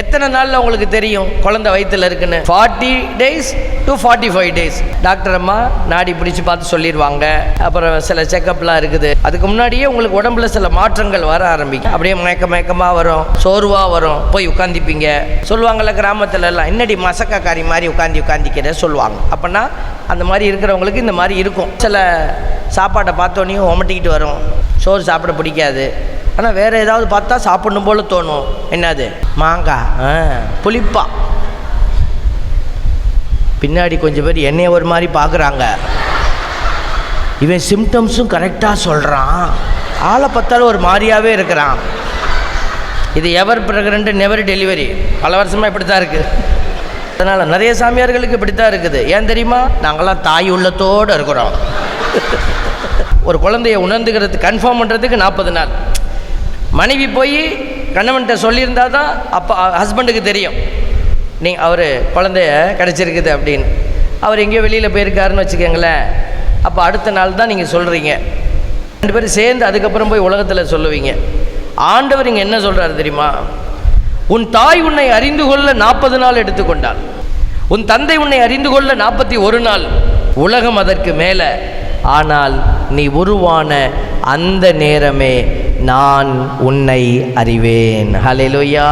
எத்தனை நாளில் உங்களுக்கு தெரியும் குழந்தை வயிற்றில் இருக்குன்னு? 40 days to 45 days. டாக்டர் அம்மா நாடி பிடிச்சி பார்த்து சொல்லிடுவாங்க. அப்புறம் சில செக்கப்லாம் இருக்குது. அதுக்கு முன்னாடியே உங்களுக்கு உடம்புல சில மாற்றங்கள் வர ஆரம்பிக்கும். அப்படியே மயக்கமாக வரும், சோர்வாக வரும், போய் உட்காந்திப்பீங்க. சொல்லுவாங்கள்ல கிராமத்துல எல்லாம், என்னடி மசக்காரி மாதிரி உட்காந்திக்கிற சொல்லுவாங்க. அப்போனா அந்த மாதிரி இருக்கிறவங்களுக்கு இந்த மாதிரி இருக்கும். சில சாப்பாட்டை பார்த்தோன்னே உமட்டிக்கிட்டு வரும், சோறு சாப்பிட பிடிக்காது. ஆனால் வேறு ஏதாவது பார்த்தா சாப்பிடணும் போல தோணும். என்னது? மாங்காய், புளிப்பா. பின்னாடி கொஞ்சம் பேர் என்னைய ஒரு மாதிரி பார்க்குறாங்க. இவன் சிம்டம்ஸும் கரெக்டாக சொல்கிறான், ஆளை பார்த்தாலும் ஒரு மாதிரியாகவே இருக்கிறான். இது எவர் ப்ரெக்னென்ட் நெவர் டெலிவரி. பல வருஷமாக இப்படி தான் இருக்குது. அதனால் நிறைய சாமியார்களுக்கு இப்படி தான் இருக்குது. ஏன் தெரியுமா? நாங்களாம் தாய் உள்ளத்தோடு இருக்கிறோம். ஒரு குழந்தைய உணர்ந்துக்கிறது, கன்ஃபார்ம் பண்ணுறதுக்கு 40 நாள். மனைவி போய் கணவன்கிட்ட சொல்லியிருந்தா தான் அப்போ ஹஸ்பண்டுக்கு தெரியும், அவர் குழந்தைய கிடச்சிருக்குது அப்படின்னு. அவர் எங்கேயோ வெளியில் போயிருக்காருன்னு வச்சுக்கோங்களேன். அப்போ அடுத்த நாள் தான் நீங்கள் சொல்கிறீங்க. 2 பேரும் சேர்ந்து அதுக்கப்புறம் போய் உலகத்தில் சொல்லுவீங்க. ஆண்டவர் இங்கே என்ன சொல்கிறார் தெரியுமா? உன் தாய் உன்னை அறிந்து கொள்ள 40 நாள் எடுத்துக்கொண்டாள், உன் தந்தை உன்னை அறிந்து கொள்ள 41 நாள், உலகம் அதற்கு மேலே. ஆனால் நீ உருவான அந்த நேரமே நான் உன்னை அறிவேன். ஹல்லேலூயா.